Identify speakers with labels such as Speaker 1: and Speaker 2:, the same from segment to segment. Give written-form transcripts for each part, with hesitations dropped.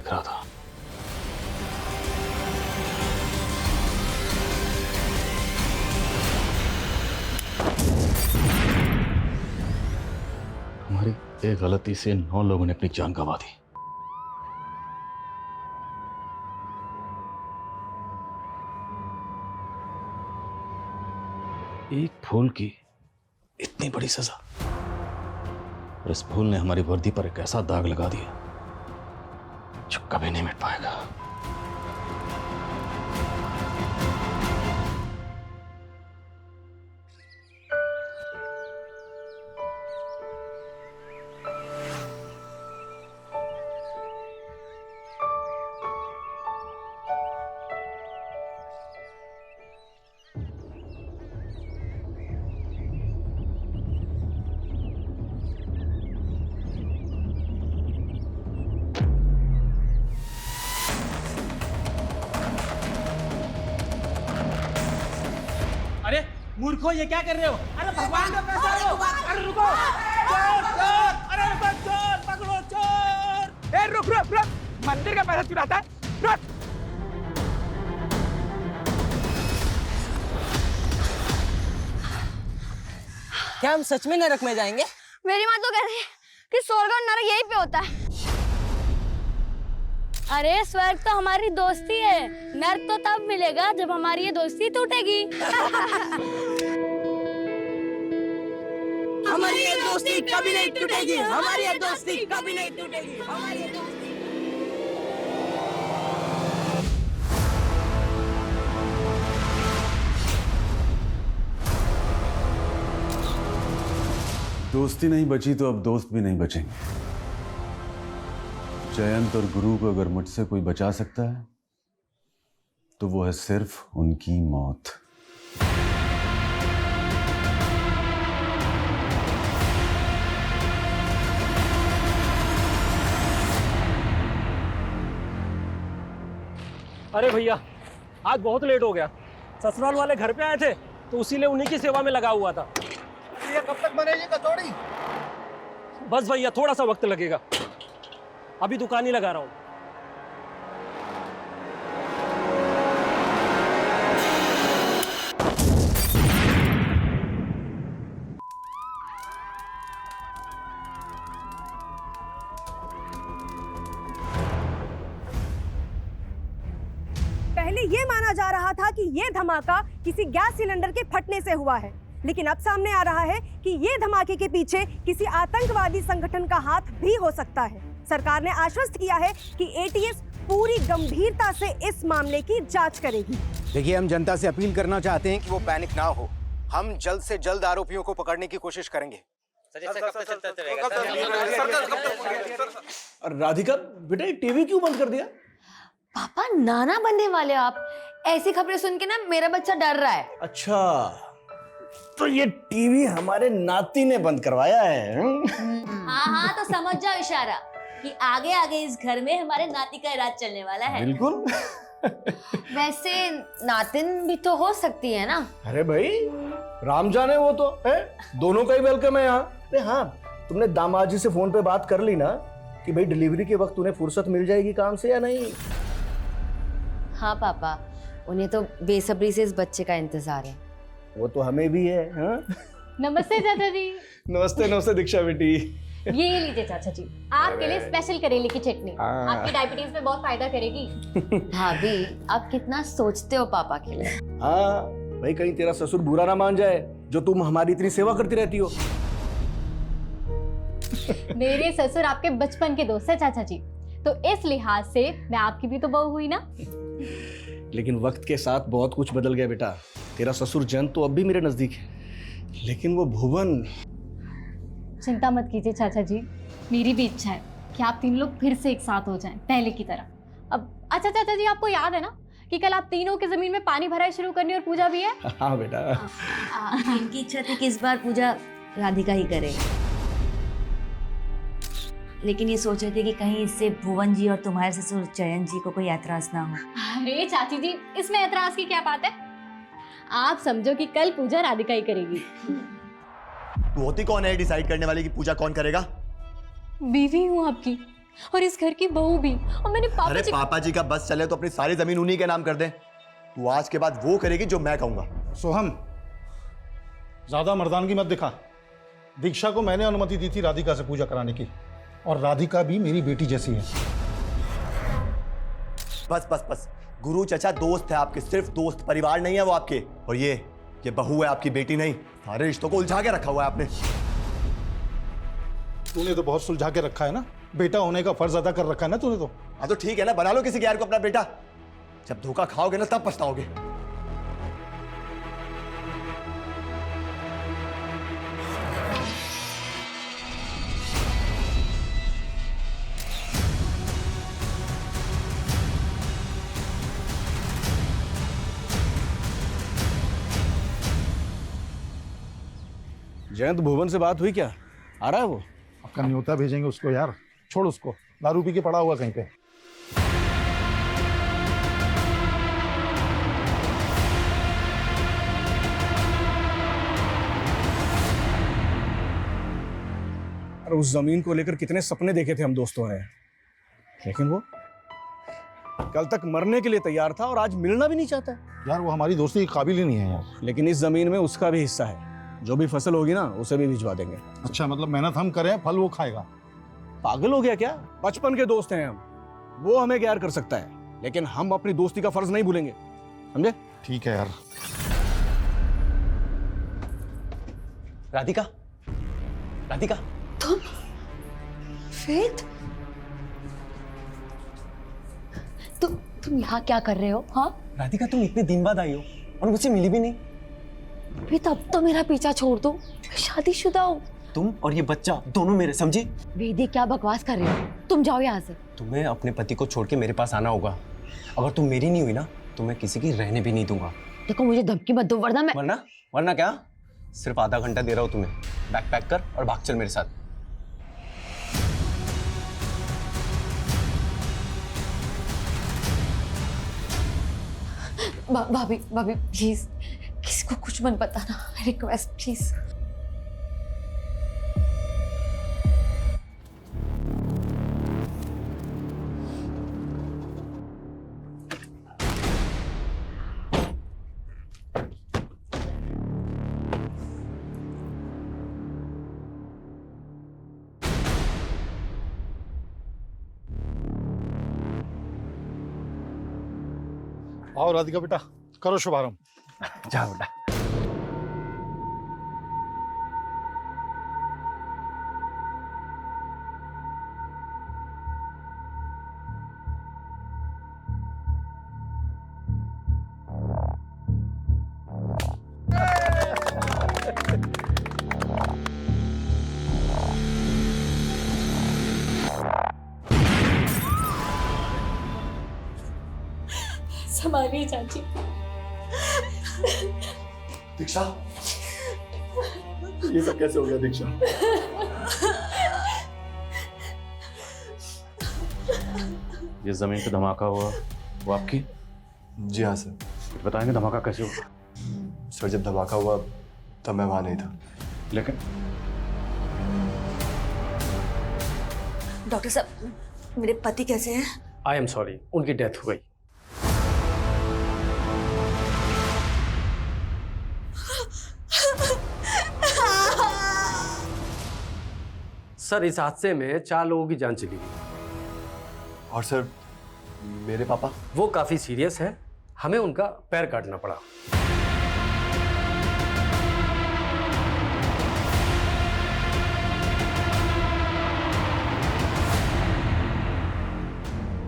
Speaker 1: दिख रहा था। हमारी एक गलती से 9 लोगों ने अपनी जान गंवा दी। एक फूल की इतनी बड़ी सजा, और इस फूल ने हमारी वर्दी पर एक ऐसा दाग लगा दिया जो कभी नहीं मिट पाएगा।
Speaker 2: अरे मूर्खो, ये क्या कर रहे हो? अरे भगवान का पैसा है वो। अरे रुको, चोर चोर, अरे रुको, चोर पकड़ो, चोर। ए रुक रुक रुक, मंदिर का पैसा चुराता है, रुक।
Speaker 3: क्या हम सच में नरक में जाएंगे?
Speaker 4: मेरी माँ तो कह रही है कि स्वर्ग और नरक यहीं पे होता है। अरे स्वर्ग तो हमारी दोस्ती है, नर्क तो तब मिलेगा जब हमारी ये दोस्ती टूटेगी।
Speaker 3: हमारी ये दोस्ती कभी नहीं टूटेगी, हमारी ये दोस्ती कभी नहीं टूटेगी, हमारी ये दोस्ती।
Speaker 5: दोस्ती नहीं बची तो अब दोस्त भी नहीं बचेंगे। जयंत और गुरु को अगर मुझसे कोई बचा सकता है तो वो है सिर्फ उनकी मौत।
Speaker 2: अरे भैया, आज बहुत लेट हो गया। ससुराल वाले घर पे आए थे तो उसीलिए उन्हीं की सेवा में लगा हुआ था।
Speaker 6: ये कब तक बनेगी कचौड़ी?
Speaker 2: बस भैया, थोड़ा सा वक्त लगेगा, अभी दुकान ही लगा रहा हूँ।
Speaker 7: पहले ये माना जा रहा था कि ये धमाका किसी गैस सिलेंडर के फटने से हुआ है, लेकिन अब सामने आ रहा है कि ये धमाके के पीछे किसी आतंकवादी संगठन का हाथ भी हो सकता है। सरकार ने आश्वस्त किया है कि एटीएस पूरी गंभीरता से इस मामले की जांच करेगी।
Speaker 6: देखिए, हम जनता से अपील करना चाहते हैं कि वो पैनिक ना हो। हम जल्द से जल्द आरोपियों को पकड़ने की कोशिश करेंगे।
Speaker 8: राधिका बेटा, ये टीवी क्यों बंद कर दिया?
Speaker 4: पापा, नाना बनने वाले आप। ऐसी खबरें सुन के ना मेरा बच्चा डर रहा है।
Speaker 8: अच्छा, तो ये टीवी हमारे नाती ने बंद करवाया है।
Speaker 4: हाँ हाँ, तो समझ जाओ इशारा कि आगे आगे इस घर में हमारे नाती का राज चलने वाला है।
Speaker 8: बिल्कुल।
Speaker 4: वैसे नातिन भी तो हो सकती है ना?
Speaker 8: अरे भाई, राम जाने वो तो है, दोनों का ही वेलकम है यहाँ। अरे हाँ, तुमने दामाद जी से फोन पे बात कर ली ना कि भाई डिलीवरी के वक्त उन्हें फुर्सत मिल जाएगी काम से या नहीं?
Speaker 4: हाँ पापा, उन्हें तो बेसब्री से इस बच्चे का इंतजार है।
Speaker 8: वो तो हमें भी है। हाँ?
Speaker 9: नमस्ते चाचा जी।
Speaker 8: नमस्ते नमस्ते दीक्षा बेटी।
Speaker 9: ये लीजिए चाचा जी, आपके लिए स्पेशल करेले की चटनी, आपकी डायबिटीज में बहुत फायदा करेगी।
Speaker 4: भाभी, आप कितना सोचते हो पापा के लिए।
Speaker 8: हाँ भाई, कहीं तेरा ससुर बुरा ना मान जाए जो तुम हमारी इतनी सेवा करती रहती हो।
Speaker 9: मेरे ससुर आपके बचपन के दोस्त है चाचा जी, तो इस लिहाज से मैं आपकी भी तो बहू हुई ना।
Speaker 8: लेकिन वक्त के साथ बहुत कुछ बदल गया बेटा। तेरा ससुर जयंत तो अब भी मेरे नजदीक है, लेकिन वो भुवन।
Speaker 9: चिंता मत कीजिए चाचा जी, मेरी भी इच्छा है कि आप तीन लोग फिर से एक साथ हो जाएं, पहले की तरह। अब अच्छा चाचा जी, आपको याद है ना कि कल आप तीनों की जमीन में पानी भराई शुरू करनी और पूजा भी है।
Speaker 8: हाँ बेटा।
Speaker 4: इनकी इच्छा थी कि इस बार पूजा राधिका ही करे, लेकिन ये सोच रहे थे कि कहीं इससे भुवन जी और तुम्हारे ससुर जयंत जी को कोई ऐतराज ना हो।
Speaker 9: अरे चाची जी, इसमें ऐतराज की क्या बात है? आप समझो कि कल पूजा राधिका ही करेगी।
Speaker 10: तू होती कौन है डिसाइड करने वाली कि पूजा कौन करेगा?
Speaker 9: बीवी हूँ आपकी, और इस घर की बहू भी, और मैंने पापा
Speaker 10: अरे
Speaker 9: जी
Speaker 10: पापा जी का बस चले तो अपनी सारी जमीन उन्हीं के नाम कर दे। तू आज के बाद वो करेगी जो मैं कहूंगा।
Speaker 11: सोहम, ज्यादा मर्दानगी मत दिखा। दीक्षा को मैंने अनुमति दी थी राधिका से पूजा कराने की, और राधिका भी मेरी बेटी जैसी है।
Speaker 10: बस बस बस, गुरु चचा दोस्त है आपके, सिर्फ दोस्त, परिवार नहीं है वो आपके। और ये बहू है आपकी, बेटी नहीं। सारे रिश्तों को उलझा के रखा हुआ है आपने।
Speaker 11: तूने तो बहुत सुलझा के रखा है ना, बेटा होने का फर्ज अदा कर रखा है ना तूने तो।
Speaker 10: हाँ तो ठीक है ना, बना लो किसी गैर को अपना बेटा। जब धोखा खाओगे ना तब पछताओगे।
Speaker 8: जयंत, भुवन से बात हुई क्या? आ रहा है वो?
Speaker 11: आपका न्योता भेजेंगे उसको यार, छोड़ उसको, दारू पी के पड़ा हुआ कहीं पे।
Speaker 8: और उस जमीन को लेकर कितने सपने देखे थे हम दोस्तों ने, लेकिन वो कल तक मरने के लिए तैयार था और आज मिलना भी नहीं चाहता है।
Speaker 11: यार वो हमारी दोस्ती के काबिल ही नहीं है यार।
Speaker 8: लेकिन इस जमीन में उसका भी हिस्सा है, जो भी फसल होगी ना उसे भी भिजवा देंगे।
Speaker 11: अच्छा, मतलब मेहनत हम करें, फल वो खाएगा?
Speaker 8: पागल हो गया क्या? बचपन के दोस्त हैं हम, वो हमें गैर कर सकता है, लेकिन हम अपनी दोस्ती का फर्ज नहीं भूलेंगे, समझे?
Speaker 11: ठीक है यार।
Speaker 6: राधिका, राधिका,
Speaker 9: तुम वेद, तुम यहाँ क्या कर रहे हो? हाँ
Speaker 6: राधिका, तुम इतने दिन बाद आई हो और मुझसे मिली भी नहीं।
Speaker 9: वेद, अब तो मेरा पीछा छोड़ दो, मैं शादीशुदा हूँ।
Speaker 6: तुम और ये बच्चा दोनों मेरे, समझी?
Speaker 9: वेद, ये क्या बकवास कर रहे हो? तुम जाओ यहाँ से।
Speaker 6: तुम्हें अपने पति को छोड़ के मेरे पास आना होगा। अगर तुम मेरी नहीं हुई ना तो मैं किसी की रहने भी नहीं दूंगा।
Speaker 9: देखो, मुझे धमकी मत दो, वरना मैं
Speaker 6: वरना क्या? सिर्फ आधा घंटा दे रहा हूँ तुम्हें, बैग पैक कर और भाग चल मेरे साथ।
Speaker 9: भाभी प्लीज, किसी को कुछ मत बताना, रिक्वेस्ट प्लीज।
Speaker 11: आओ राधिका बेटा, करो शुभारंभ।
Speaker 6: जा बेटा।
Speaker 9: संभालिए चाची।
Speaker 10: दीक्षा, ये सब कैसे हो गया दीक्षा?
Speaker 1: ये जमीन पे धमाका हुआ वो आपकी?
Speaker 10: जी हाँ सर।
Speaker 1: बताएंगे धमाका कैसे हुआ?
Speaker 10: सर जब धमाका हुआ तब मैं वहां नहीं था।
Speaker 1: लेकिन
Speaker 7: डॉक्टर साहब, मेरे पति कैसे हैं?
Speaker 12: आई एम सॉरी, उनकी डेथ हो गई। सर, इस हादसे में 4 लोगों की जान चली गई।
Speaker 10: और सर मेरे पापा?
Speaker 12: वो काफी सीरियस है, हमें उनका पैर काटना पड़ा।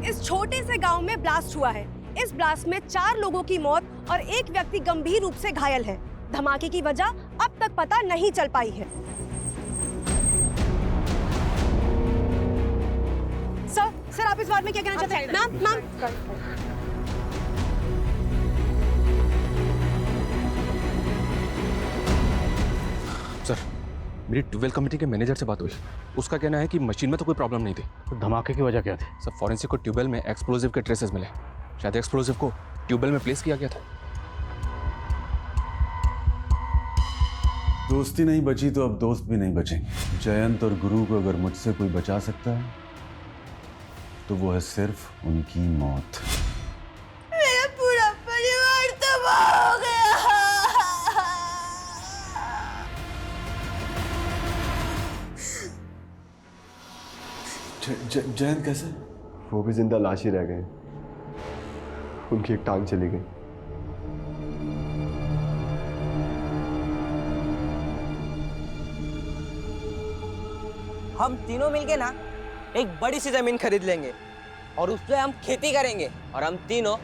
Speaker 7: इस छोटे से गांव में ब्लास्ट हुआ है। इस ब्लास्ट में 4 लोगों की मौत और एक व्यक्ति गंभीर रूप से घायल है। धमाके की वजह अब तक पता नहीं चल पाई है। सर आप इस बारे में क्या कहना चाहते हैं? मैम
Speaker 13: सर, मेरी ट्यूबवेल कमेटी के मैनेजर से बात हुई। उसका कहना है कि मशीन में तो कोई प्रॉब्लम नहीं थी।
Speaker 1: तो धमाके की वजह क्या थी?
Speaker 13: सर, फॉरेंसिक को ट्यूबवेल में एक्सप्लोजिव के ट्रेसेस मिले। शायद एक्सप्लोजिव को ट्यूबवेल में प्लेस किया गया था।
Speaker 5: दोस्ती नहीं बची तो अब दोस्त भी नहीं बचेंगे। जयंत और गुरु को अगर मुझसे कोई बचा सकता है तो वो है सिर्फ उनकी मौत।
Speaker 3: मेरा पूरा परिवार तबाह हो गया।
Speaker 5: जयंत कैसे?
Speaker 10: वो भी जिंदा लाश ही रह गए, उनकी एक टांग चली गई।
Speaker 3: हम तीनों मिलके ना एक बड़ी सी जमीन खरीद लेंगे और उस पे हम खेती करेंगे और हम तीनों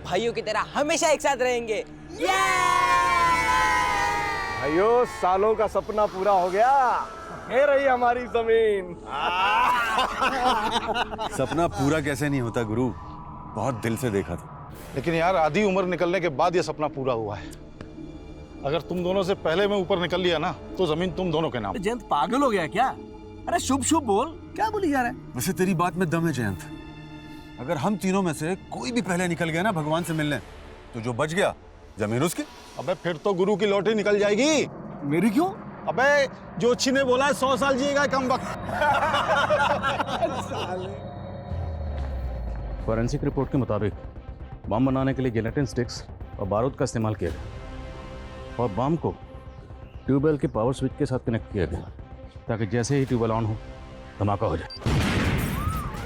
Speaker 3: भाइयों की तरह हमेशा एक साथ रहेंगे।
Speaker 8: भाइयों, सालों का सपना पूरा हो गया, ये रही हमारी जमीन।
Speaker 5: सपना पूरा कैसे नहीं होता गुरु, बहुत दिल से देखा था।
Speaker 11: लेकिन यार आधी उम्र निकलने के बाद ये सपना पूरा हुआ है। अगर तुम दोनों से पहले मैं ऊपर निकल लिया ना तो जमीन तुम दोनों के नाम।
Speaker 8: जयंत पागल हो गया क्या? अरे शुभ शुभ बोल, क्या बोली जा रहा है?
Speaker 5: वैसे तेरी बात में दम है जयंत। अगर हम तीनों में से कोई भी पहले निकल गया ना भगवान से मिलने, तो जो बच गया जमीन उसकी।
Speaker 11: अबे फिर तो गुरु की लॉटरी निकल जाएगी।
Speaker 8: मेरी क्यों?
Speaker 11: अबे जोशी ने बोला है 100 साल जिएगा कम वक्त।
Speaker 1: फॉरेंसिक रिपोर्ट के मुताबिक बम बनाने के लिए जिलेटिन स्टिक्स और बारूद का इस्तेमाल किया गया और बम को ट्यूबवेल के पावर स्विच के साथ कनेक्ट किया गया ताकि जैसे ही ट्यूबवेल ऑन हो धमाका हो जाए।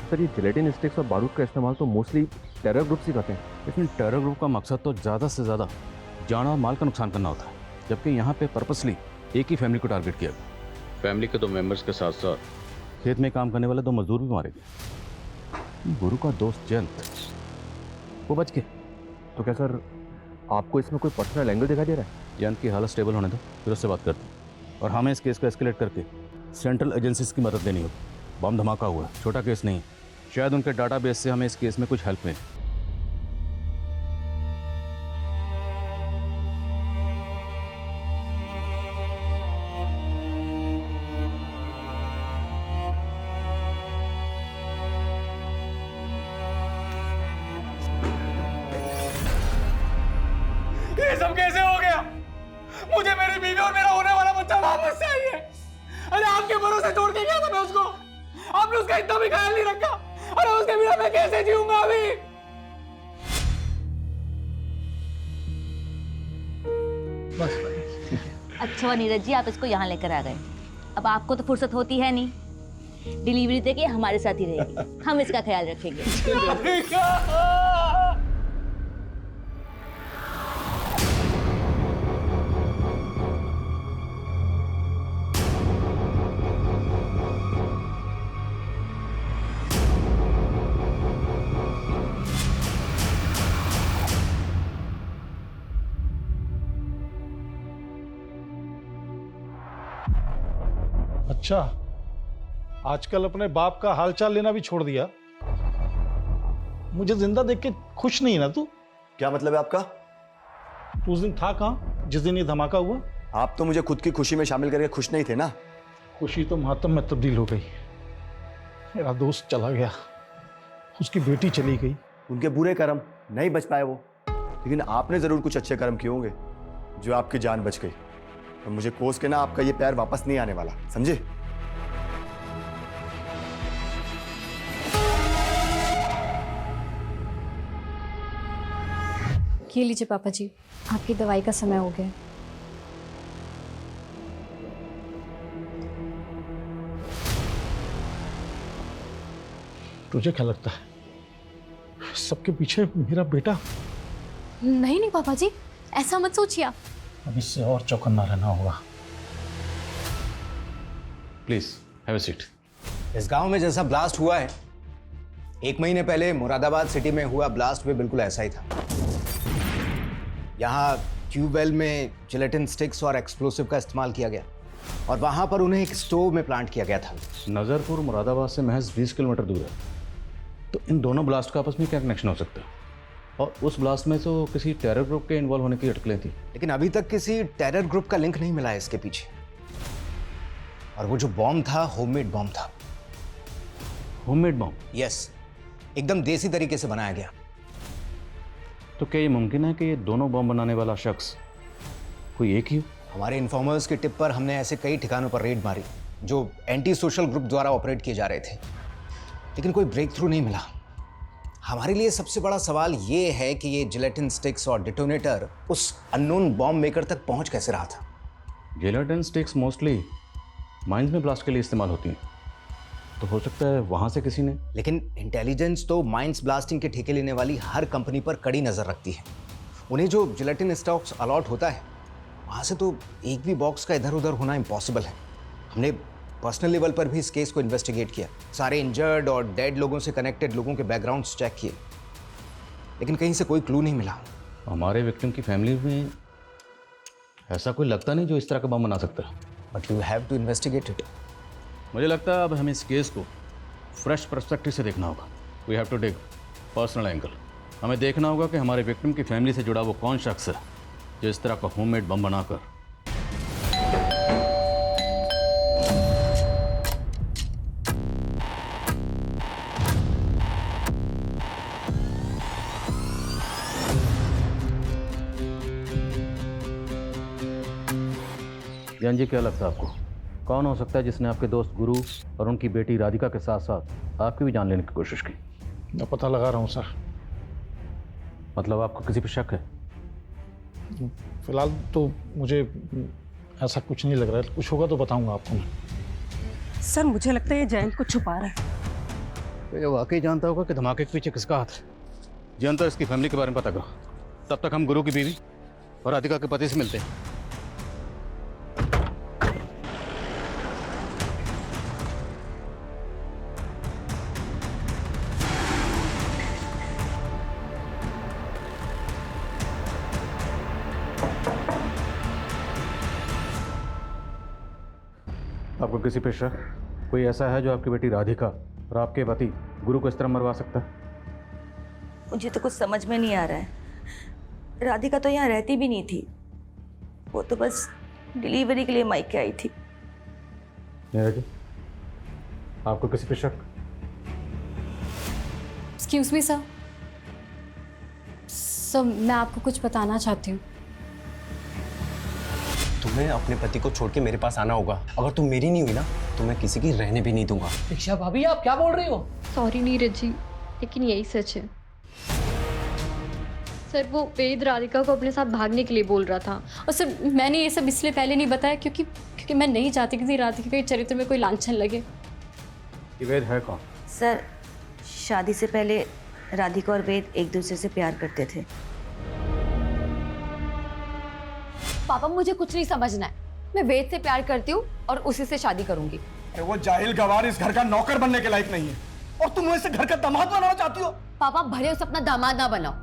Speaker 13: सर ये जिलेटिन स्टिक्स और बारूद का इस्तेमाल तो मोस्टली टेरर ग्रुप ही करते हैं।
Speaker 1: लेकिन टेरर ग्रुप का मकसद तो ज़्यादा से ज़्यादा जान और माल का नुकसान करना होता है, जबकि यहाँ पे पर्पसली एक ही फैमिली को टारगेट किया गया। फैमिली के 2 मेंबर्स के साथ साथ खेत में काम करने वाले 2 मजदूर भी मारे गए। गुरु का दोस्त जयंत वो बच गए।
Speaker 13: तो क्या सर आपको इसमें कोई पर्सनल एंगल दिखाई दे रहा है?
Speaker 1: जयंत की हालत स्टेबल होने दो, फिर उससे बात करते हैं। और हमें इस केस को एस्केलेट करके सेंट्रल एजेंसीज की मदद लेनी होगी। बम धमाका हुआ, छोटा केस नहीं, शायद उनके डाटाबेस से हमें इस केस में कुछ हेल्प मिले।
Speaker 2: ये सब कैसे हो गया? मुझे मेरी बीवी और मेरा होने वाला बच्चा वापस चाहिए। अरे आपके भरोसे छोड़ के गया था मैं उसको, आपने उसका इतना भी ख्याल नहीं रखा। अरे उसके बिना मैं कैसे जीऊंगा अभी?
Speaker 4: अच्छा नीरज जी, आप इसको यहाँ लेकर आ गए। अब आपको तो फुर्सत होती है नहीं, डिलीवरी तक ये हमारे साथ ही रहेगी, हम इसका ख्याल रखेंगे।
Speaker 11: अच्छा, आजकल अपने बाप का हालचाल लेना भी छोड़ दिया। मुझे जिंदा देख के खुश नहीं ना तू?
Speaker 10: क्या मतलब है आपका?
Speaker 11: तू उस दिन था कहाँ जिस दिन ये धमाका हुआ?
Speaker 10: आप तो मुझे खुद की खुशी में शामिल करके खुश नहीं थे ना।
Speaker 11: खुशी तो मातम में तब्दील हो गई। मेरा दोस्त चला गया, उसकी बेटी चली गई।
Speaker 10: उनके बुरे कर्म, नहीं बच पाए वो, लेकिन आपने जरूर कुछ अच्छे कर्म किए होंगे जो आपकी जान बच गई। और मुझे कोस के ना आपका ये प्यार वापस नहीं आने वाला, समझे?
Speaker 9: ये लीजिए पापा जी, आपकी दवाई का समय हो गया।
Speaker 11: तुझे क्या लगता है सबके पीछे मेरा बेटा?
Speaker 9: नहीं नहीं पापा जी, ऐसा मत सोचिए आप।
Speaker 11: अब इससे और चौकन्ना रहना होगा।
Speaker 1: Please have a seat.
Speaker 6: इस गांव में जैसा ब्लास्ट हुआ है, 1 महीने पहले मुरादाबाद सिटी में हुआ ब्लास्ट भी बिल्कुल ऐसा ही था। यहाँ ट्यूबवेल में जिलेटिन स्टिक्स और एक्सप्लोसिव का इस्तेमाल किया गया और वहां पर उन्हें एक स्टोव में प्लांट किया गया था।
Speaker 1: नजरपुर मुरादाबाद से महज 20 किलोमीटर दूर है, तो इन दोनों ब्लास्ट का आपस में क्या कनेक्शन हो सकता है? और उस ब्लास्ट में तो किसी टेरर ग्रुप के इन्वॉल्व होने की अटकलें थी।
Speaker 6: लेकिन अभी तक किसी टेरर ग्रुप का लिंक नहीं मिला है इसके पीछे। और वो जो बॉम्ब था, होममेड बॉम्ब था।
Speaker 1: Homemade bomb?
Speaker 6: यस, एकदम देसी तरीके से बनाया गया।
Speaker 1: तो क्या ये मुमकिन है कि ये दोनों बॉम्ब बनाने वाला शख्स कोई एक ही हो?
Speaker 6: हमारे इन्फॉर्मर्स की टिप पर हमने ऐसे कई ठिकानों पर रेड मारी जो एंटी सोशल ग्रुप द्वारा ऑपरेट किए जा रहे थे। लेकिन कोई ब्रेक थ्रू नहीं मिला। हमारे लिए सबसे बड़ा सवाल ये है कि ये जिलेटिन स्टिक्स और डिटोनेटर उस अननोन बॉम्ब मेकर तक पहुंच कैसे रहा था।
Speaker 1: जेलेटिन स्टिक्स मोस्टली माइंस में ब्लास्ट के लिए इस्तेमाल होती हैं, तो हो सकता है वहां से किसी ने।
Speaker 6: लेकिन इंटेलिजेंस तो माइंस ब्लास्टिंग के ठेके लेने वाली हर कंपनी पर कड़ी नजर रखती है। उन्हें जो जिलेटिन स्टॉक्स अलॉट होता है वहां से तो एक भी बॉक्स का इधर उधर होना इम्पॉसिबल है। हमने पर्सनल लेवल पर भी इस केस को इन्वेस्टिगेट किया, सारे इंजर्ड और डेड लोगों से कनेक्टेड लोगों के बैकग्राउंड्स चेक किए, लेकिन कहीं से कोई क्लू नहीं मिला।
Speaker 1: हमारे विक्टिम की फैमिली में ऐसा कोई लगता नहीं जो इस तरह का बम बना सकता है।
Speaker 6: But you have to investigate it.
Speaker 1: मुझे लगता है अब हमें इस केस को फ्रेश पर्सपेक्टिव से देखना होगा। We have to take personal angle. हमें देखना होगा कि हमारे विक्टिम की फैमिली से जुड़ा वो कौन शख्स है जो इस तरह का होममेड बम बनाकर ज्ञान जी, क्या लगता है आपको कौन हो सकता है जिसने आपके दोस्त गुरु और उनकी बेटी राधिका के साथ साथ आपकी भी जान लेने की कोशिश की?
Speaker 11: मैं पता लगा रहा हूँ सर।
Speaker 1: मतलब आपको किसी पर शक है?
Speaker 11: फिलहाल तो मुझे ऐसा कुछ नहीं लग रहा है, कुछ होगा तो बताऊंगा आपको मैं।
Speaker 7: सर मुझे लगता है ये जयंत को छुपा रहा है।
Speaker 1: तो ये वाकई जानता होगा कि धमाके के पीछे किसका हाथ है। जयंत इसकी फैमिली के बारे में पता करो, तब तक हम गुरु की बीवी और राधिका के पति से मिलते हैं। आपको किसी पे शक? कोई ऐसा है जो आपकी बेटी राधिका और आपके पति गुरु को इस तरह मरवा सकता है?
Speaker 4: मुझे तो कुछ समझ में नहीं आ रहा है। राधिका तो यहाँ रहती भी नहीं थी, वो तो बस डिलीवरी के लिए मायके आई थी।
Speaker 1: नीरज जी, आपको किसी पे शक?
Speaker 9: Excuse me sir. सर मैं आपको कुछ बताना चाहती हूँ।
Speaker 3: तुम्हें अपने पति को छोड़ के मेरे पास आना होगा। अगर तुम मेरी नहीं हुई ना तो मैं किसी की रहने भी नहीं दूंगा।
Speaker 2: दीक्षा भाभी आप क्या बोल रही हो?
Speaker 9: सॉरी नीरज जी, लेकिन यही सच है। सर वो वेद राधिका को अपने साथ भागने के लिए बोल रहा था, और सर मैंने ये सब इसलिए पहले नहीं बताया क्योंकि मैं नहीं चाहती कि राधिका के चरित्र में कोई लांछन लगे।
Speaker 1: वेद है कौन?
Speaker 4: सर शादी से पहले राधिका और वेद एक दूसरे से प्यार करते थे।
Speaker 14: पापा मुझे कुछ नहीं समझना है, मैं वेद से प्यार करती हूँ और उसी से शादी करूंगी।
Speaker 8: वो जाहिल गवार इस घर का नौकर बनने के लायक नहीं है और तुम इसे घर का दामाद बनाना चाहती हो।
Speaker 14: पापा भले उसे अपना दामाद ना बनाओ,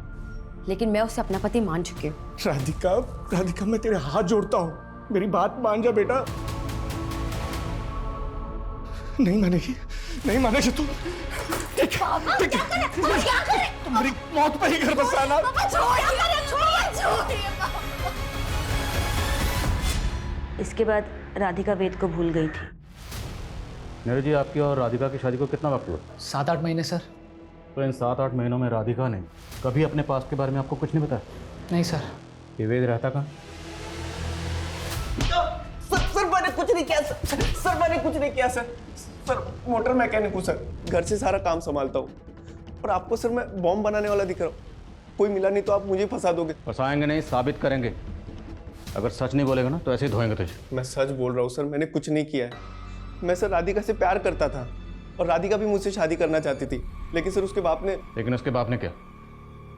Speaker 14: लेकिन मैं उसे अपना पति मान चुकी हूँ।
Speaker 8: राधिका मैं तेरे हाथ जोड़ता हूँ, मेरी बात मान जा बेटा। नहीं मानेगी तुम। तुम्हारी मौत पे ही घर बसाना।
Speaker 4: इसके बाद राधिका वेद को भूल गई थी।
Speaker 1: नीरज जी, आपकी और राधिका की शादी को कितना वक्त हुआ?
Speaker 2: 7-8 महीने सर।
Speaker 1: तो इन 7-8 महीनों में राधिका ने कभी अपने पास के बारे में आपको कुछ नहीं बताया?
Speaker 2: नहीं सर।
Speaker 1: ये वेद रहता कहाँ?
Speaker 3: सर मैंने कुछ नहीं किया सर मैंने कुछ नहीं किया सर मोटर मैकेनिक हूँ सर, घर से सारा काम संभालता हूँ। और आपको सर मैं बॉम्ब बनाने वाला दिख रहा हूँ, कोई मिला नहीं तो आप मुझे फंसा दोगे।
Speaker 1: फंसाएंगे नहीं, साबित करेंगे। अगर सच नहीं बोलेगा ना तो ऐसे ही धोएंगे तुझे।
Speaker 3: मैं सच बोल रहा हूँ सर, मैंने कुछ नहीं किया है। मैं सर राधिका से प्यार करता था और राधिका भी मुझसे शादी करना चाहती थी, लेकिन सर उसके बाप ने।
Speaker 1: लेकिन उसके बाप ने क्या?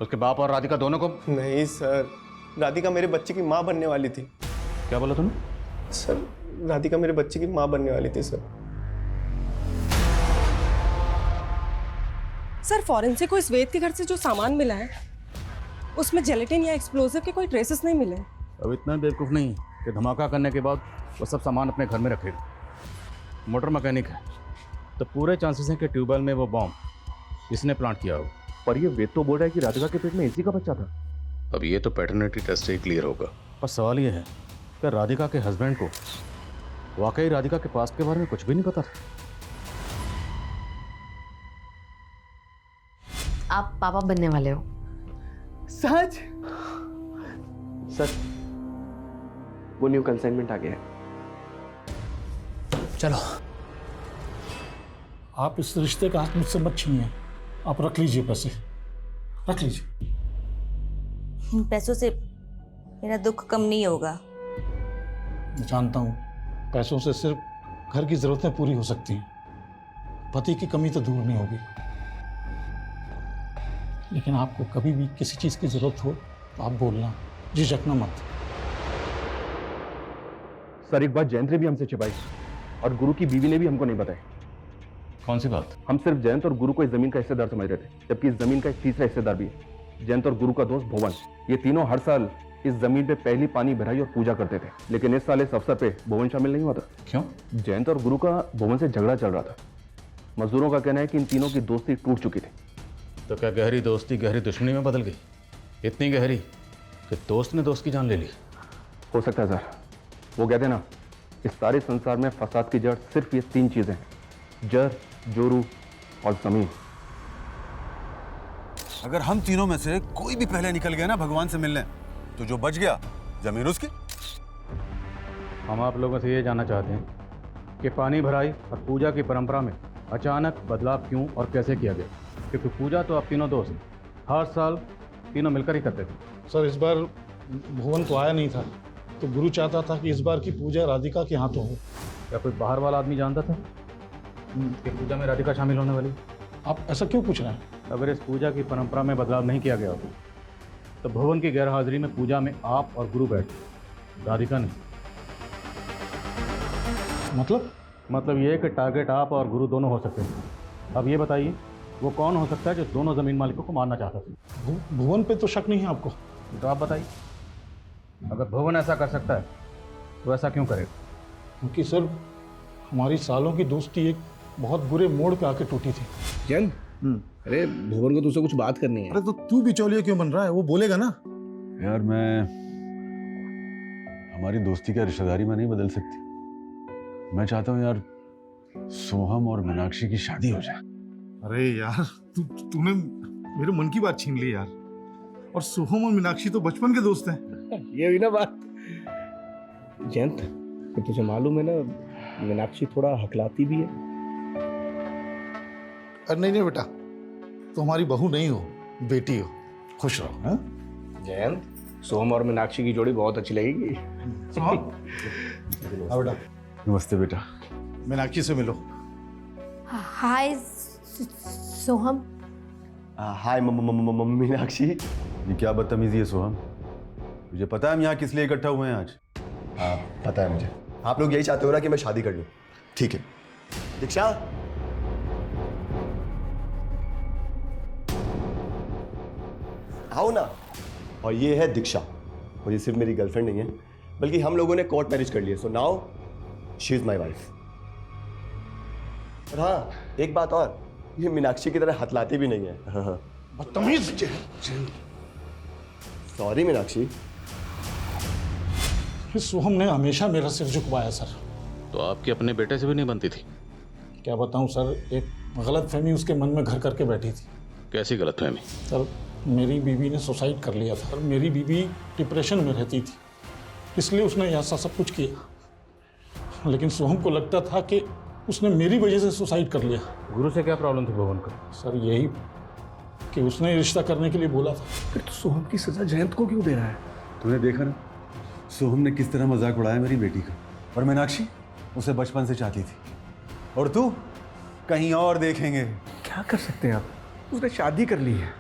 Speaker 1: उसके बाप और राधिका दोनों को?
Speaker 3: नहीं सर, राधिका मेरे बच्चे की माँ बनने वाली थी।
Speaker 1: क्या बोला तुमने?
Speaker 3: सर राधिका मेरे बच्चे की माँ बनने वाली थी सर।
Speaker 7: सर फॉरेंसिक को इस वेद के घर से जो सामान मिला है उसमें जेलेटिन या एक्सप्लोजिव के कोई ट्रेसेस नहीं मिले।
Speaker 1: अब इतना बेवकूफ़ नहीं कि धमाका करने के बाद वो सब सामान अपने घर में रखेगा। मोटर मैकेनिक है तो पूरे चांसेस हैं कि ट्यूबवेल में वो बॉम्ब इसने प्लांट किया हो।
Speaker 13: पर ये वेद तो बोल रहा है कि राधिका के पेट में इसी का बच्चा था।
Speaker 1: अब ये तो पैटर्निटी टेस्ट से ही क्लियर होगा। पर सवाल ये है कि राधिका के हस्बैंड को वाकई राधिका के पास्ट के बारे में कुछ भी नहीं पता था।
Speaker 14: आप पापा बनने वाले हो?
Speaker 3: सच?
Speaker 12: सर वो न्यू कंसाइनमेंट आ गया है।
Speaker 2: चलो
Speaker 11: आप इस रिश्ते का हाथ मुझसे मत छीनिए। आप रख लीजिए पैसे, रख लीजिए।
Speaker 4: इन पैसों से मेरा दुख कम नहीं होगा।
Speaker 11: मैं जानता हूँ पैसों से सिर्फ घर की जरूरतें पूरी हो सकती हैं, पति की कमी तो दूर नहीं होगी। लेकिन आपको कभी भी किसी चीज़ की जरूरत हो तो आप बोलना, झिझकना मत।
Speaker 15: सर एक बात जयंत ने भी हमसे छिपाई और गुरु की बीवी ने भी हमको नहीं बताई।
Speaker 1: कौन सी बात?
Speaker 15: हम सिर्फ जयंत और गुरु को इस जमीन का हिस्सेदार समझ रहे थे, जबकि इस जमीन का एक तीसरा हिस्सेदार भी है, जयंत और गुरु का दोस्त भुवन। ये तीनों हर साल इस जमीन पे पहली पानी भराई और पूजा करते थे, लेकिन इस साल इस अवसर पे भुवन शामिल नहीं हुआ था।
Speaker 1: क्यों?
Speaker 15: जयंत और गुरु का भुवन से झगड़ा चल रहा था। मजदूरों का कहना है कि इन तीनों की दोस्ती टूट चुकी थी।
Speaker 1: तो क्या गहरी दोस्ती गहरी दुश्मनी में बदल गई? इतनी गहरी कि दोस्त ने दोस्त की जान ले ली?
Speaker 15: हो सकता है सर। वो कहते हैं ना, इस सारे संसार में फसाद की जड़ सिर्फ ये 3 चीजें हैं, जर, जोरू और जमीन।
Speaker 5: अगर हम तीनों में से कोई भी पहले निकल गया ना भगवान से मिलने, तो जो बच गया जमीन उसकी।
Speaker 1: हम आप लोगों से ये जानना चाहते हैं कि पानी भराई और पूजा की परंपरा में अचानक बदलाव क्यों और कैसे किया गया? क्योंकि पूजा तो आप तीनों दोस्त हर साल तीनों मिलकर ही करते थे।
Speaker 11: सर इस बार भुवन तो आया नहीं था, तो गुरु चाहता था कि इस बार की पूजा राधिका के हाथों हो।
Speaker 1: क्या कोई बाहर वाला आदमी जानता था कि पूजा में राधिका शामिल होने वाली?
Speaker 11: आप ऐसा क्यों पूछ रहे हैं?
Speaker 1: अगर इस पूजा की परंपरा में बदलाव नहीं किया गया होता तो भुवन की गैरहाजिरी में पूजा में आप और गुरु बैठे, राधिका नहीं। मतलब ये कि टारगेट आप और गुरु दोनों हो सकते हैं। अब ये बताइए वो कौन हो सकता है जो दोनों जमीन मालिकों को मारना चाहता था?
Speaker 11: भुवन पे तो शक नहीं है आपको?
Speaker 1: तो आप बताइए, अगर भुवन ऐसा कर सकता है तो ऐसा क्यों करेगा?
Speaker 11: क्योंकि सर हमारी सालों की दोस्ती एक बहुत बुरे मोड़ पे आके टूटी थी।
Speaker 8: जैन, अरे भुवन को तुझसे कुछ बात करनी है।
Speaker 11: अरे तो तू बिचौलिया क्यों बन रहा है? वो बोलेगा ना।
Speaker 5: यार मैं हमारी दोस्ती का रिश्तेदारी में नहीं बदल सकती। मैं चाहता हूँ यार सोहम और मीनाक्षी की शादी हो जाए।
Speaker 11: अरे यार तूने मेरे मन की बात छीन ली यार। और सोहम और मीनाक्षी तो बचपन के दोस्त हैं।
Speaker 8: ये हुई ना बात। जयंत, तुझे मालूम है ना मीनाक्षी थोड़ा हकलाती भी है।
Speaker 11: अरे नहीं बेटा, तो हमारी बहू नहीं हो, बेटी हो। खुश रहो। हाँ
Speaker 8: जयंत, सोहम और मीनाक्षी की जोड़ी बहुत अच्छी लगेगी।
Speaker 11: बेटा
Speaker 5: नमस्ते बेटा।
Speaker 11: मीनाक्षी से मिलो।
Speaker 14: हाय सोहम।
Speaker 10: हाय मीनाक्षी।
Speaker 5: ये क्या बदतमीजी है सोहम? मुझे पता है हम यहाँ किस लिए इकट्ठा हुए हैं आज।
Speaker 10: हाँ पता है मुझे। आप लोग यही चाहते हो ना कि मैं शादी कर लूं? ठीक है दीक्षा, आओ ना। और ये है दीक्षा, और ये सिर्फ मेरी गर्लफ्रेंड नहीं है बल्कि हम लोगों ने कोर्ट मैरिज कर लिया। So now she is my wife. और हाँ एक बात और, ये मीनाक्षी की तरह हथलाती भी नहीं है।
Speaker 11: बदतमीज।
Speaker 10: सॉरी मीनाक्षी।
Speaker 11: सोहम ने हमेशा मेरा सिर झुकवाया सर।
Speaker 1: तो आपकी अपने बेटे से भी नहीं बनती थी?
Speaker 11: क्या बताऊं सर, एक गलतफहमी उसके मन में घर करके बैठी थी।
Speaker 1: कैसी गलतफहमी?
Speaker 11: सर मेरी बीवी ने सुसाइड कर लिया था। मेरी बीवी डिप्रेशन में रहती थी, इसलिए उसने ऐसा सब कुछ किया। लेकिन सोहम को लगता था कि उसने मेरी वजह से सुसाइड कर लिया।
Speaker 1: गुरु से क्या प्रॉब्लम थी भुवन को?
Speaker 11: सर यही कि उसने रिश्ता करने के लिए बोला था।
Speaker 8: फिर तो सोहम की सजा जयंत को क्यों दे रहा है?
Speaker 5: तूने देखा ना सोहम ने किस तरह मजाक उड़ाया मेरी बेटी का। और मीनाक्षी उसे बचपन से चाहती थी, और तू कहीं और देखेंगे।
Speaker 8: क्या कर सकते हैं आप? उसने शादी कर ली है।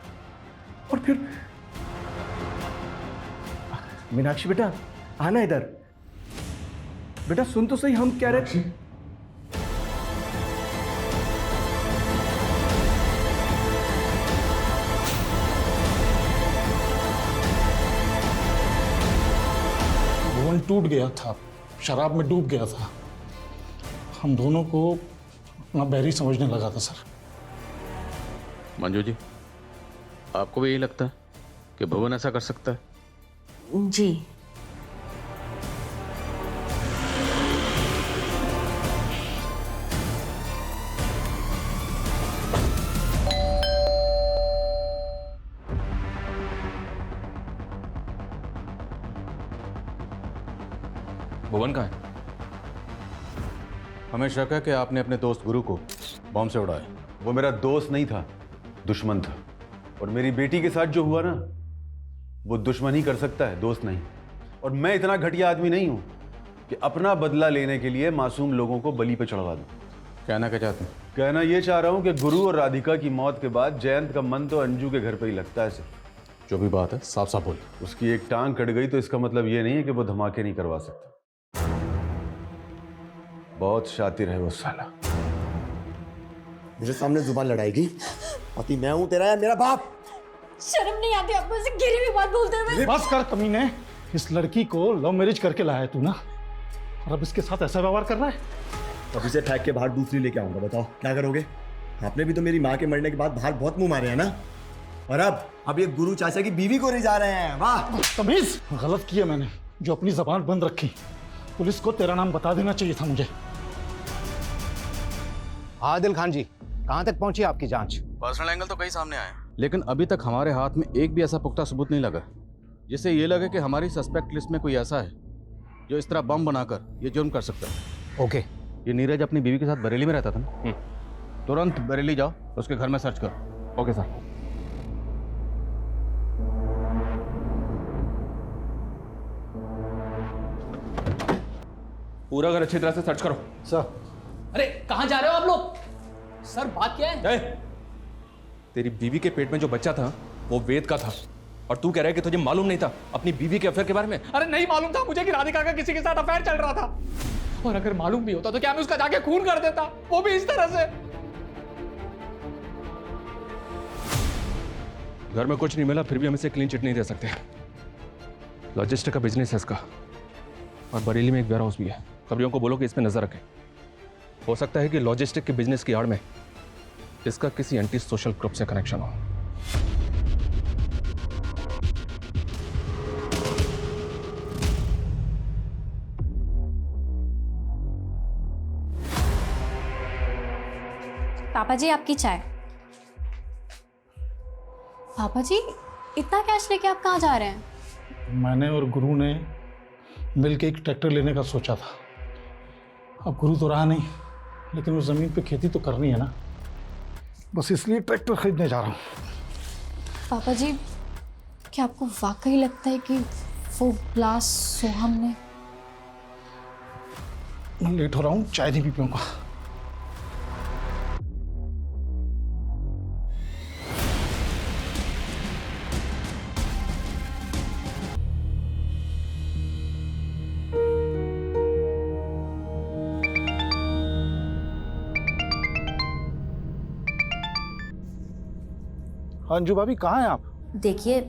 Speaker 8: और फिर मीनाक्षी बेटा आना इधर। बेटा सुन तो सही, हम क्या रहे।
Speaker 11: भुवन टूट गया था, शराब में डूब गया था। हम दोनों को अपना बैरी समझने लगा था सर।
Speaker 1: मंजू जी, आपको भी यही लगता है कि भुवन ऐसा कर सकता है?
Speaker 4: जी।
Speaker 13: भुवन कहाँ है?
Speaker 1: हमें शक है कि आपने अपने दोस्त गुरु को बॉम्ब से उड़ाया?
Speaker 5: वो मेरा दोस्त नहीं था, दुश्मन था। और मेरी बेटी के साथ जो हुआ ना, वो दुश्मन ही कर सकता है, दोस्त नहीं। और मैं इतना घटिया आदमी नहीं हूं कि अपना बदला लेने के लिए मासूम लोगों को बलि पे चढ़वा दूं।
Speaker 1: कहना क्या चाहते हैं?
Speaker 5: कहना ये चाह रहा हूं कि गुरु और राधिका की मौत के बाद जयंत का मन तो अंजू के घर पे ही लगता है सिर्फ।
Speaker 1: जो भी बात है साफ साफ बोल।
Speaker 5: उसकी एक टांग कट गई तो इसका मतलब ये नहीं है कि वो धमाके नहीं करवा सकता। बहुत शातिर है वो साला।
Speaker 10: मेरे सामने जुबान लड़ाएगी? पति मैं हूं तेरा या मेरा बाप?
Speaker 9: शर्म नहीं आती आपको ऐसे गिरी हुई बात बोलते हुए?
Speaker 11: बस कर कमीने, इस लड़की को लव मैरिज करके लाया है तू ना, और अब इसके साथ ऐसा व्यवहार कर रहा है।
Speaker 10: अब इसे फेंक के बाहर दूसरी लेके आऊंगा, बताओ क्या करोगे? आपने भी तो मेरी माँ के मरने के बाद बाहर बहुत मुंह मारे हैं ना, और अब ये गुरु चाचा की बीवी को ले जा रहे हैं। वाह
Speaker 11: तमीज! गलत किया मैंने जो अपनी जबान बंद रखी। पुलिस को तेरा नाम बता देना चाहिए था मुझे।
Speaker 6: आदिल खान जी, कहाँ तक पहुंची आपकी जांच?
Speaker 1: पर्सनल एंगल तो कई सामने आए, लेकिन अभी तक हमारे हाथ में एक भी ऐसा पुख्ता सबूत नहीं लगा जिससे ये लगे कि हमारी सस्पेक्ट लिस्ट में कोई ऐसा है जो इस तरह बम बनाकर ये जुर्म कर सकता है।
Speaker 6: ओके।
Speaker 1: ये नीरज अपनी बीवी के साथ बरेली में रहता था ना? तुरंत बरेली जाओ, उसके घर में सर्च करो।
Speaker 15: Okay sir. पूरा घर अच्छी तरह से सर्च करो।
Speaker 2: सर। अरे कहाँ जा रहे हो आप लोग? सर बात क्या है?
Speaker 13: तेरी बीवी के पेट में जो बच्चा था वो वेद का था, और तू कह रहा है कि तुझे मालूम नहीं था अपनी बीवी के अफेयर के बारे में?
Speaker 2: अरे नहीं मालूम था मुझे कि राधिका का किसी के साथ अफेयर चल रहा था, और अगर मालूम भी होता तो क्या मैं उसका जाके खून कर देता, वो भी इस तरह से।
Speaker 13: घर में कुछ नहीं मिला फिर भी हम इसे क्लीन चिट नहीं दे सकते। लॉजिस्टिक का बिजनेस है इसका, और बरेली में एक वेयर हाउस भी है। खबरियों को बोलो कि इस पे नजर रखें। हो सकता है कि लॉजिस्टिक के बिजनेस की आड़ में इसका किसी एंटी सोशल ग्रुप से कनेक्शन हो।
Speaker 9: पापा जी आपकी चाय। पापा जी इतना कैश लेके आप कहाँ जा रहे हैं?
Speaker 11: मैंने और गुरु ने मिलके एक ट्रैक्टर लेने का सोचा था। अब गुरु तो रहा नहीं, लेकिन उस जमीन पे खेती तो करनी है ना, बस इसलिए ट्रैक्टर खरीदने जा रहा हूँ।
Speaker 9: पापा जी क्या आपको वाकई लगता है कि वो ब्लास्ट सोहम ने?
Speaker 11: मैं लेट हो रहा हूँ, चाय नहीं पी पाऊंगा। अंजू भाभी कहाँ हैं आप?
Speaker 4: देखिए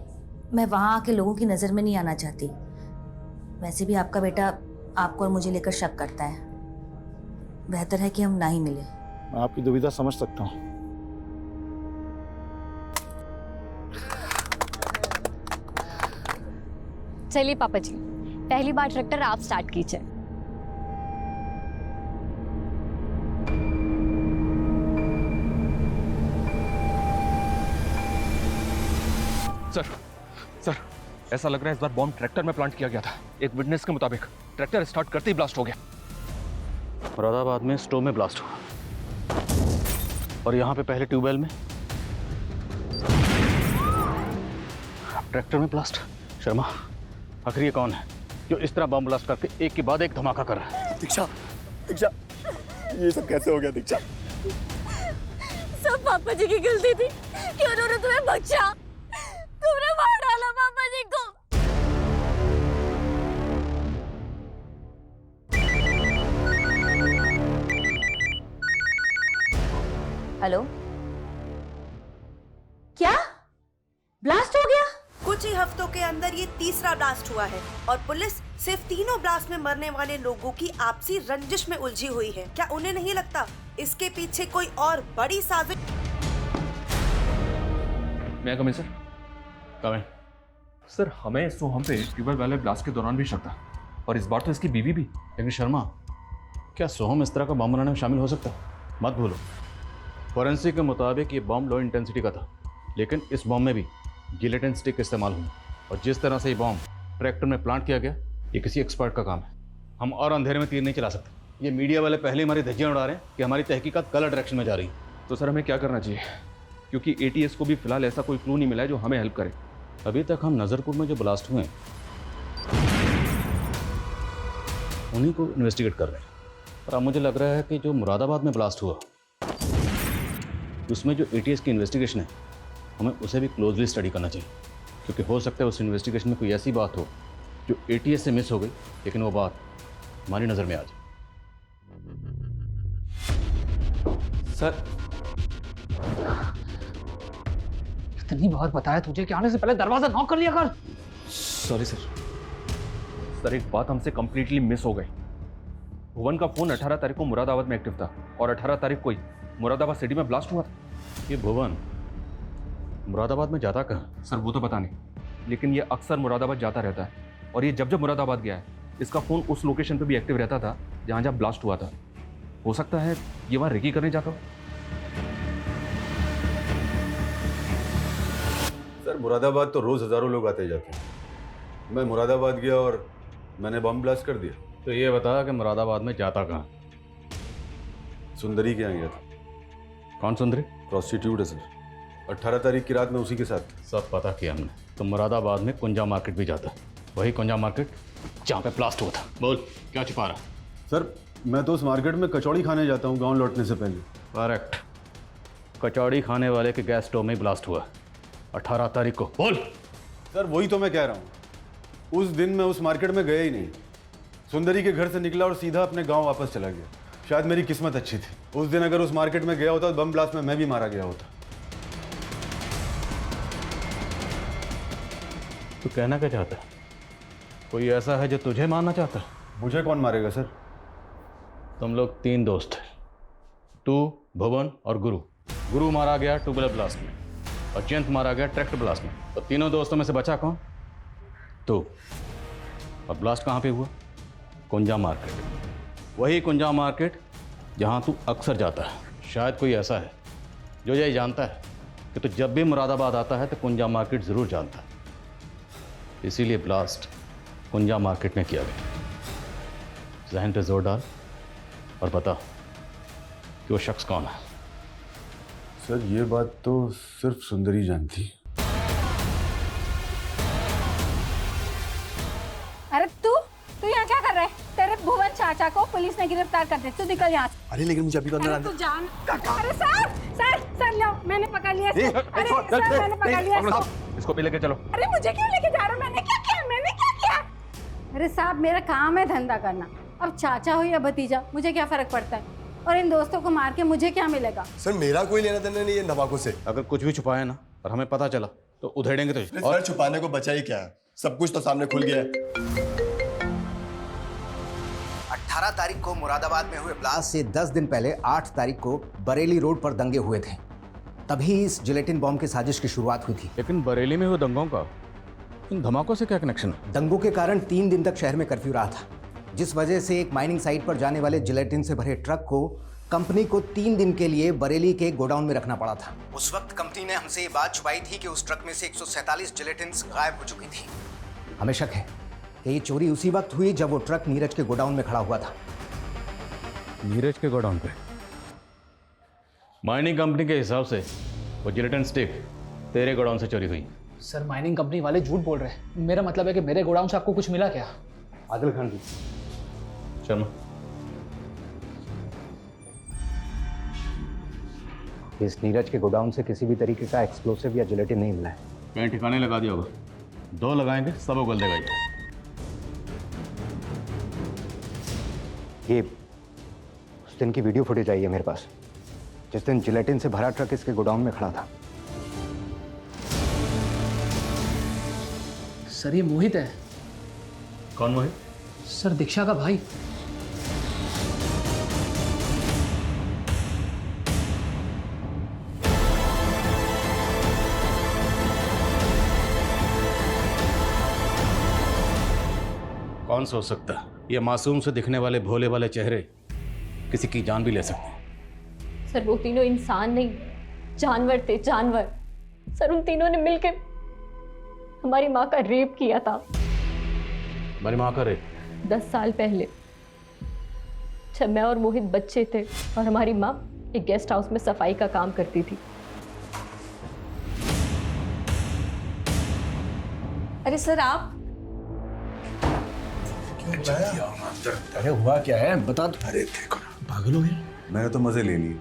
Speaker 4: मैं वहाँ आके लोगों की नज़र में नहीं आना चाहती। वैसे भी आपका बेटा आपको और मुझे लेकर शक करता है, बेहतर है कि हम ना ही मिले।
Speaker 11: मैं आपकी दुविधा समझ सकता हूँ।
Speaker 9: चलिए पापा जी, पहली बार ट्रैक्टर आप स्टार्ट कीजिए।
Speaker 13: सर ऐसा लग रहा है इस बार बॉम्ब ट्रैक्टर में प्लांट किया गया था। एक विटनेस के मुताबिक ट्रैक्टर स्टार्ट करते ही ब्लास्ट हो गया।
Speaker 1: मुरादाबाद में स्टोव में ब्लास्ट हुआ, और यहाँ पे पहले ट्यूबवेल में, ट्रैक्टर में ब्लास्ट। शर्मा आखिर ये कौन है जो इस तरह बम ब्लास्ट करके एक के बाद एक धमाका कर रहा है?
Speaker 10: दीक्षा, दीक्षा, ये सब कैसे हो गया दीक्षा?
Speaker 14: सब पापा जी की गलती थी कि उन्होंने तुम्हें बख्शा। तुमने मार डाला पापा जी को।
Speaker 4: हेलो, क्या ब्लास्ट हो गया?
Speaker 7: कुछ ही हफ्तों के अंदर ये तीसरा ब्लास्ट हुआ है और पुलिस सिर्फ तीनों ब्लास्ट में मरने वाले लोगों की आपसी रंजिश में उलझी हुई है। क्या उन्हें नहीं लगता इसके पीछे कोई और बड़ी साजिश?
Speaker 13: मैं कमिंग सर? Coming sir. हमें सोहम पे ट्यूबवेल वाले ब्लास्ट के दौरान भी शक था, और इस बार तो इसकी बीवी भी।
Speaker 1: लेकिन शर्मा, क्या सोहम इस तरह का बम बनाने में शामिल हो सकता है? मत भूलो, फॉरेंसिक के मुताबिक ये बम लो इंटेंसिटी का था, लेकिन इस बम में भी गिलेटिन स्टिक इस्तेमाल हुई, और जिस तरह से ये बम ट्रैक्टर में प्लांट किया गया, ये किसी एक्सपर्ट का काम है। हम और अंधेरे में तीर नहीं चला सकते। ये मीडिया वाले पहले हमारी धज्जियां उड़ा रहे हैं कि हमारी तहकीकात गलत डायरेक्शन में जा रही है।
Speaker 13: तो सर हमें क्या करना चाहिए, क्योंकि एटीएस को भी फिलहाल ऐसा कोई क्लू नहीं मिला है जो हमें हेल्प करे।
Speaker 1: अभी तक हम नज़रपुर में जो ब्लास्ट हुए हैं उन्हीं को इन्वेस्टिगेट कर रहे हैं, और अब मुझे लग रहा है कि जो मुरादाबाद में ब्लास्ट हुआ उसमें जो एटीएस की इन्वेस्टिगेशन है हमें उसे भी क्लोजली स्टडी करना चाहिए, क्योंकि हो सकता है उस इन्वेस्टिगेशन में कोई ऐसी बात हो जो एटीएस से मिस हो गई लेकिन वो बात हमारी नज़र में आ जाए।
Speaker 2: सर इतनी बार बताया तुझे कि आने से पहले दरवाजा नॉक कर लिया कर।
Speaker 1: Sorry sir.
Speaker 13: सर एक बात हमसे कंप्लीटली मिस हो गई। भुवन का फोन 18 तारीख को मुरादाबाद में एक्टिव था और 18 तारीख को ही मुरादाबाद सिटी में ब्लास्ट हुआ था।
Speaker 1: ये भुवन मुरादाबाद में जाता कहाँ?
Speaker 13: सर वो तो पता नहीं, लेकिन ये अक्सर मुरादाबाद जाता रहता है और ये जब जब मुरादाबाद गया है इसका फ़ोन उस लोकेशन पे भी एक्टिव रहता था जहाँ जहाँ ब्लास्ट हुआ था। हो सकता है ये वहाँ रेकी करने जाता हो।
Speaker 5: सर मुरादाबाद तो रोज़ हज़ारों लोग आते जाते हैं। मैं मुरादाबाद गया और मैंने बम ब्लास्ट कर दिया।
Speaker 1: तो ये बता कि मुरादाबाद में जाता कहाँ?
Speaker 5: सुंदरी के यहाँ गया था।
Speaker 1: कौन सुंदरी?
Speaker 5: प्रोस्टिट्यूट है सर। 18 तारीख की रात में उसी के साथ।
Speaker 1: सब पता किया हमने। तो मुरादाबाद में कुंजा मार्केट भी जाता है, वही कुंजा मार्केट जहाँ पे ब्लास्ट हुआ था। बोल क्या छिपा रहा?
Speaker 5: सर मैं तो उस मार्केट में कचौड़ी खाने जाता हूँ गांव लौटने से पहले।
Speaker 1: करेक्ट, कचौड़ी खाने वाले के गैस स्टोव में ही ब्लास्ट हुआ 18 तारीख को। बोल।
Speaker 5: सर वही तो मैं कह रहा हूँ, उस दिन मैं उस मार्केट में गया ही नहीं। सुंदरी के घर से निकला और सीधा अपने गांव वापस चला गया। शायद मेरी किस्मत अच्छी थी। उस दिन अगर उस मार्केट में गया होता तो बम ब्लास्ट में मैं भी मारा गया होता।
Speaker 1: तू कहना क्या चाहता है? कोई ऐसा है जो तुझे मारना चाहता है?
Speaker 5: मुझे कौन मारेगा सर?
Speaker 1: तुम लोग 3 दोस्त हैं, तू, भुवन और गुरु। गुरु मारा गया ट्यूबवेल ब्लास्ट में और जयंत मारा गया ट्रैक्टर ब्लास्ट में। तो तीनों दोस्तों में से बचा कौन? तू। और ब्लास्ट कहाँ पे हुआ? कुंजा मार्केट, वही कुंजा मार्केट जहाँ तू अक्सर जाता है। शायद कोई ऐसा है जो ये जानता है कि तू जब भी मुरादाबाद आता है तो कुंजा मार्केट ज़रूर जानता है, इसीलिए ब्लास्ट कुंजा मार्केट में किया गया। जहन पे जोर डाल और बता कि वो शख्स कौन है।
Speaker 5: सर ये बात तो सिर्फ सुंदरी जानती।
Speaker 14: अरे तू यहाँ क्या कर रहा है? तेरे भुवन चाचा को पुलिस ने गिरफ्तार कर दिया। तू निकल यहाँ से।
Speaker 10: अरे लेकिन मुझे अभी तो अंदर
Speaker 14: अरे तू जान। अरे सर सर सर लो, मैंने पकड़ लिया इसको। अरे सर मैंने पकड़ लिया इसको।
Speaker 13: इसको भी लेके चलो।
Speaker 14: अरे मुझे क्यों लेके जा रहे हो? मैंने क्या किया? मैंने क्या किया? अरे साहब मेरा काम है धंधा करना। अब चाचा हो या भतीजा मुझे क्या फर्क पड़ता है? और इन दोस्तों को मार के मुझे क्या मिलेगा?
Speaker 10: सर मेरा कोई लेना देना नहीं है नवाकों से।
Speaker 1: अगर कुछ भी छुपाया ना और हमें पता चला तो उधेड़ेंगे तुझे।
Speaker 10: और छुपाने को बचा ही क्या है? सब कुछ तो सामने खुल गया है।
Speaker 6: 18 तारीख को मुरादाबाद में हुए ब्लास्ट से 10 दिन पहले 8 तारीख को बरेली रोड पर दंगे हुए थे। तभी इस जिलेटिन बॉम्ब की साजिश की शुरुआत हुई थी।
Speaker 1: लेकिन बरेली में हुए दंगों का इन धमाकों से क्या कनेक्शन है?
Speaker 6: दंगों के कारण 3 दिन तक शहर में कर्फ्यू रहा था, जिस वजह से एक माइनिंग साइट पर जाने वाले जिलेटिन से भरे ट्रक को कंपनी को 3 दिन के लिए बरेली के गोडाउन में रखना पड़ा था। उस वक्त कंपनी ने हमसे ये बात छुपाई थी कि उस ट्रक में से 147 जिलेटिन्स गायब हो चुकी थी। हमें शक है कि ये चोरी उसी वक्त हुई जब वो ट्रक नीरज के गोडाउन में खड़ा हुआ था।
Speaker 1: नीरज के गोडाउन पे? माइनिंग कंपनी के हिसाब से वो जिलेटिन स्टिक तेरे गोडाउन से चोरी हुई।
Speaker 2: सर माइनिंग कंपनी वाले झूठ बोल रहे हैं। मेरा मतलब है कि मेरे गोडाउन से आपको कुछ मिला क्या?
Speaker 5: आदिल खान जी।
Speaker 1: शर्मा,
Speaker 6: इस नीरज के गोडाउन से किसी भी तरीके का एक्सप्लोसिव या जिलेटिन नहीं मिला है।
Speaker 1: कहीं ठिकाने लगा दिया होगा। 2 लगाएंगे सब उगल देगा
Speaker 6: ये उस दिन की वीडियो फुटेज आई है मेरे पास, जिस दिन जिलेटिन से भरा ट्रक इसके गोडाउन में खड़ा था।
Speaker 2: सर ये मोहित है।
Speaker 1: कौन मोहित?
Speaker 2: सर दीक्षा का भाई।
Speaker 1: कौन सोच सकता है ये मासूम से दिखने वाले भोले वाले चेहरे किसी की जान भी ले सकते हैं।
Speaker 9: सर वो तीनों इंसान नहीं जानवर थे, जानवर। सर उन तीनों ने मिलकर हमारी माँ का रेप किया था।
Speaker 1: हमारी माँ का रेप?
Speaker 9: 10 साल पहले जब मैं और मोहित बच्चे थे और हमारी माँ एक गेस्ट हाउस में सफाई का काम करती थी।
Speaker 14: अरे सर आप
Speaker 8: अरे हुआ क्या है बता दो।
Speaker 5: अरे देखो ना,
Speaker 8: पागल हो गया।
Speaker 5: मैंने तो मजे ले लिए,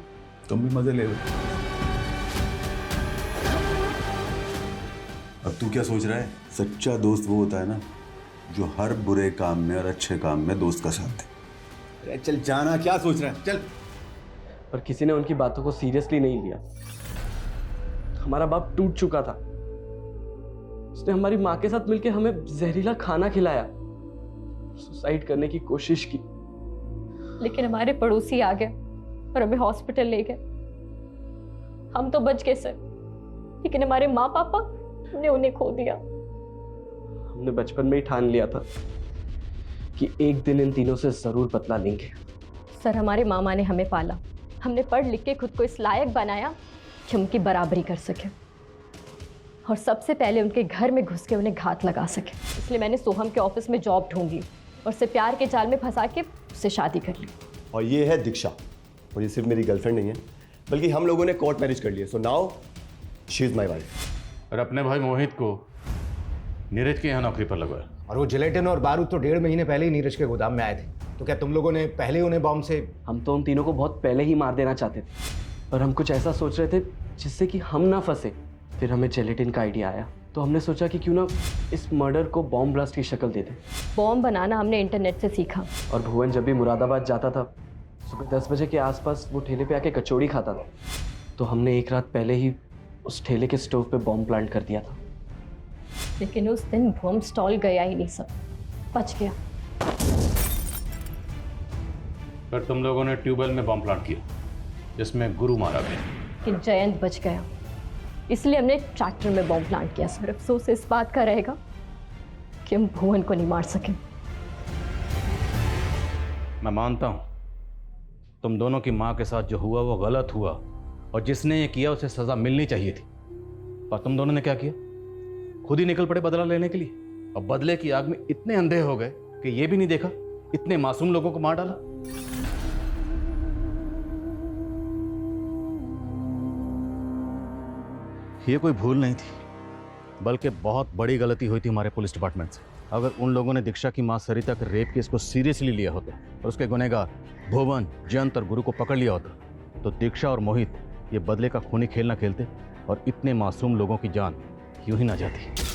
Speaker 5: तुम भी मजे ले लो। अब तू क्या सोच रहा है? सच्चा दोस्त वो होता है ना जो हर बुरे काम में और अच्छे काम में दोस्त का साथ दे। अरे चल जाना, क्या सोच रहा है, चल।
Speaker 12: पर किसी ने उनकी बातों को सीरियसली नहीं लिया। हमारा बाप टूट चुका था, उसने हमारी माँ के साथ मिलकर हमें जहरीला खाना खिलाया, सुसाइड करने की कोशिश की।
Speaker 9: लेकिन हमारे पड़ोसी आ गए और हमें हॉस्पिटल ले गए। हम तो बच गए सर, लेकिन हमारे माँ पापा ने उन्हें खो दिया।
Speaker 12: हमने बचपन में ही ठान लिया था कि एक दिन इन तीनों से जरूर बदला लेंगे।
Speaker 9: सर हमारे मामा ने हमें पाला, हमने पढ़ लिख के खुद को इस लायक बनाया कि उनकी बराबरी कर सके और सबसे पहले उनके घर में घुस के उन्हें घात लगा सके। इसलिए मैंने सोहम के ऑफिस में जॉब ढूंढ ली और उसे प्यार के जाल में फंसा के उससे शादी कर ली।
Speaker 10: और ये है दीक्षा, और ये सिर्फ मेरी गर्लफ्रेंड नहीं है बल्कि हम लोगों ने कोर्ट मैरिज कर लिया। So now she is my wife.
Speaker 1: और अपने भाई मोहित को नीरज के यहाँ नौकरी पर लगवाया।
Speaker 6: और वो जिलेटिन और बारूद तो 1.5 महीने पहले ही नीरज के गोदाम में आए थे। तो क्या तुम लोगों ने पहले उन्हें बॉम्ब से?
Speaker 12: हम तो उन तीनों को बहुत पहले ही मार देना चाहते थे, पर हम कुछ ऐसा सोच रहे थे जिससे कि हम ना फंसे। फिर हमें जेलेटिन का आइडिया आया, तो हमने सोचा कि क्यों ना इस मर्डर को बॉम्ब ब्लास्ट की शक्ल दे दें।
Speaker 9: बॉम्ब बनाना हमने इंटरनेट से सीखा।
Speaker 12: और भुवन जब भी मुरादाबाद जाता था सुबह 10 बजे के आसपास वो ठेले पे आके कचौड़ी खाता था, तो हमने एक रात पहले ही उस ठेले के स्टोव पे बॉम्ब प्लांट कर दिया था।
Speaker 9: लेकिन उस दिन बॉम्ब स्टॉल गया ही नहीं, सब बच गया।
Speaker 1: फिर तुम लोगों ने ट्यूबवेल में बॉम्ब प्लांट किया जिसमें गुरु मारा गया।
Speaker 9: कि जयंत बच गया, इसलिए हमने ट्रैक्टर में बॉम्ब प्लांट किया। सर अफसोस इस बात का रहेगा कि हम भुवन को नहीं मार सके।
Speaker 1: मैं मानता हूं तुम दोनों की मां के साथ जो हुआ वो गलत हुआ और जिसने ये किया उसे सजा मिलनी चाहिए थी। पर तुम दोनों ने क्या किया? खुद ही निकल पड़े बदला लेने के लिए और बदले की आग में इतने अंधे हो गए कि ये भी नहीं देखा इतने मासूम लोगों को मार डाला। ये कोई भूल नहीं थी बल्कि बहुत बड़ी गलती हुई थी हमारे पुलिस डिपार्टमेंट से। अगर उन लोगों ने दीक्षा की मां सरिता के रेप केस को सीरियसली लिया होता और उसके गुनहगार भुवन, जयंत और गुरु को पकड़ लिया होता तो दीक्षा और मोहित ये बदले का खूनी खेल ना खेलते और इतने मासूम लोगों की जान यूं ही ना जाती।